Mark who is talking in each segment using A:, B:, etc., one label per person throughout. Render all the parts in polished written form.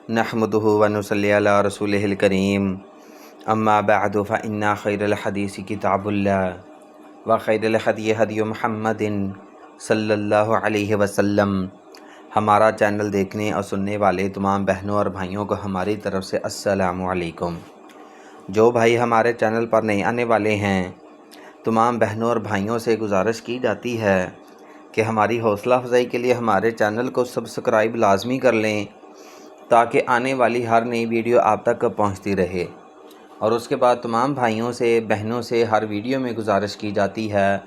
A: नहमदुहु व नुसल्ली अला रसूलिहिल करीम अम्मा बअदु फ़इन्ना खैरल हदीस किताबुल्लाह व खैरल हदी हदी मुहम्मदिन सल्लल्लाहु अलैहि वसल्लम। हमारा चैनल देखने और सुनने वाले तमाम बहनों और भाइयों को हमारी तरफ़ से अस्सलामु अलैकुम। जो भाई हमारे चैनल पर नए आने वाले हैं, तमाम बहनों और भाइयों से गुजारिश की जाती है कि हमारी हौसला अफजाई के लिए हमारे चैनल को सब्सक्राइब लाजमी कर लें, ताकि आने वाली हर नई वीडियो आप तक पहुंचती रहे। और उसके बाद तमाम भाइयों से बहनों से हर वीडियो में गुजारिश की जाती है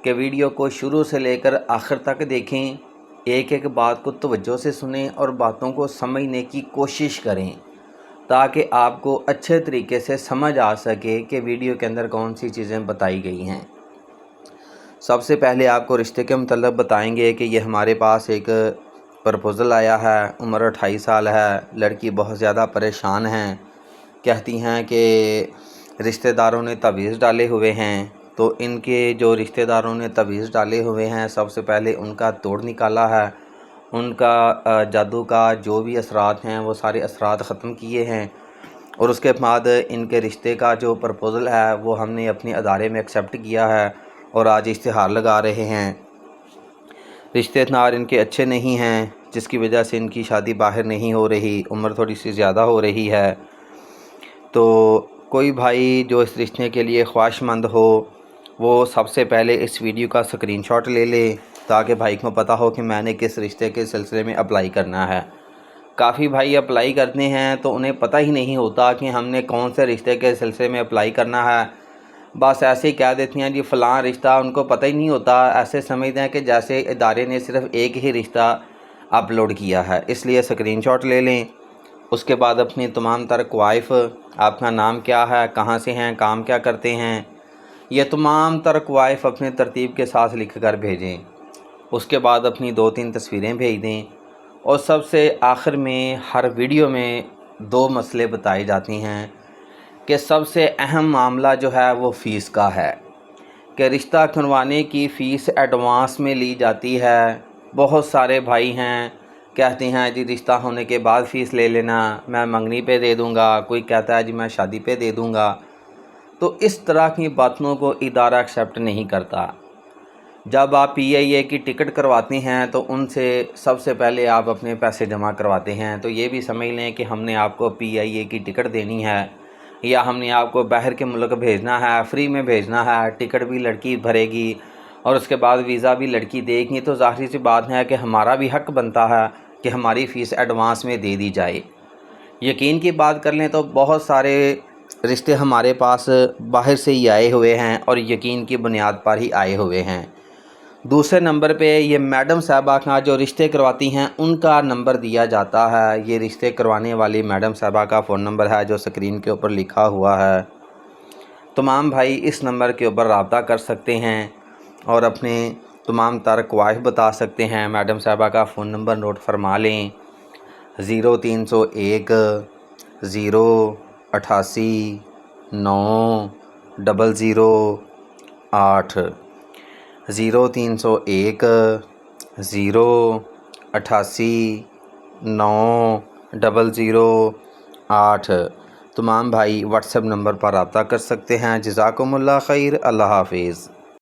A: कि वीडियो को शुरू से लेकर आखिर तक देखें, एक एक बात को तवज्जो से सुनें और बातों को समझने की कोशिश करें, ताकि आपको अच्छे तरीके से समझ आ सके कि वीडियो के अंदर कौन सी चीज़ें बताई गई हैं। सबसे पहले आपको रिश्ते के मतलब बताएंगे कि ये हमारे पास एक प्रपोज़ल आया है। उम्र 28 साल है, लड़की बहुत ज़्यादा परेशान हैं, कहती हैं कि रिश्तेदारों ने तवीज़ डाले हुए हैं। तो इनके जो रिश्तेदारों ने तवीज़ डाले हुए हैं, सबसे पहले उनका तोड़ निकाला है, उनका जादू का जो भी असरात हैं वो सारे असरात ख़त्म किए हैं। और उसके बाद इनके रिश्ते का जो प्रपोज़ल है वो हमने अपने अदारे में एक्सेप्ट किया है और आज इश्तिहार लगा रहे हैं। रिश्तेदार इनके अच्छे नहीं हैं, जिसकी वजह से इनकी शादी बाहर नहीं हो रही, उम्र थोड़ी सी ज़्यादा हो रही है। तो कोई भाई जो इस रिश्ते के लिए ख्वाहिशमंद हो, वो सबसे पहले इस वीडियो का स्क्रीनशॉट ले ले, ताकि भाई को पता हो कि मैंने किस रिश्ते के सिलसिले में अप्लाई करना है। काफ़ी भाई अप्लाई करते हैं तो उन्हें पता ही नहीं होता कि हमने कौन से रिश्ते के सिलसिले में अप्लाई करना है। बस ऐसे ही कह देती हैं जी फ़लाँ रिश्ता, उनको पता ही नहीं होता। ऐसे समझते हैं कि जैसे इदारे ने सिर्फ़ एक ही रिश्ता अपलोड किया है। इसलिए स्क्रीनशॉट ले लें। उसके बाद अपनी तमाम तर क्वाइफ, आपका नाम क्या है, कहाँ से हैं, काम क्या करते हैं, ये तमाम तर क्वाइफ अपने तरतीब के साथ लिख कर भेजें। उसके बाद अपनी 2-3 तस्वीरें भेज दें। और सबसे आखिर में हर वीडियो में 2 मसले बताए जाते हैं कि सबसे अहम मामला जो है वो फ़ीस का है, कि रिश्ता करवाने की फ़ीस एडवांस में ली जाती है। बहुत सारे भाई हैं कहते हैं जी रिश्ता होने के बाद फ़ीस ले लेना, मैं मंगनी पे दे दूँगा, कोई कहता है जी मैं शादी पे दे दूँगा। तो इस तरह की बातों को इदारा एक्सेप्ट नहीं करता। जब आप PIA की टिकट करवाते हैं तो उनसे सबसे पहले आप अपने पैसे जमा करवाते हैं। तो ये भी समझ लें कि हमने आपको PIA की टिकट देनी है, या हमने आपको बाहर के मुल्क भेजना है, फ्री में भेजना है। टिकट भी लड़की भरेगी और उसके बाद वीज़ा भी लड़की देगी। तो ज़ाहिर सी बात है कि हमारा भी हक़ बनता है कि हमारी फ़ीस एडवांस में दे दी जाए। यकीन की बात कर लें तो बहुत सारे रिश्ते हमारे पास बाहर से ही आए हुए हैं और यकीन की बुनियाद पर ही आए हुए हैं। दूसरे नंबर पे ये मैडम साहबा का जो रिश्ते करवाती हैं उनका नंबर दिया जाता है। ये रिश्ते करवाने वाली मैडम साहबा का फ़ोन नंबर है जो स्क्रीन के ऊपर लिखा हुआ है। तमाम भाई इस नंबर के ऊपर रब्ता कर सकते हैं और अपने तमाम तर ख्वाहिश बता सकते हैं। मैडम साहबा का फ़ोन नंबर नोट फरमा लें, 0301 088 9 008 0301 088 9 008। तमाम भाई व्हाट्सएप नंबर पर रब्ता कर सकते हैं। जज़ाकुमुल्लाह खैर। अल्लाह हाफिज़।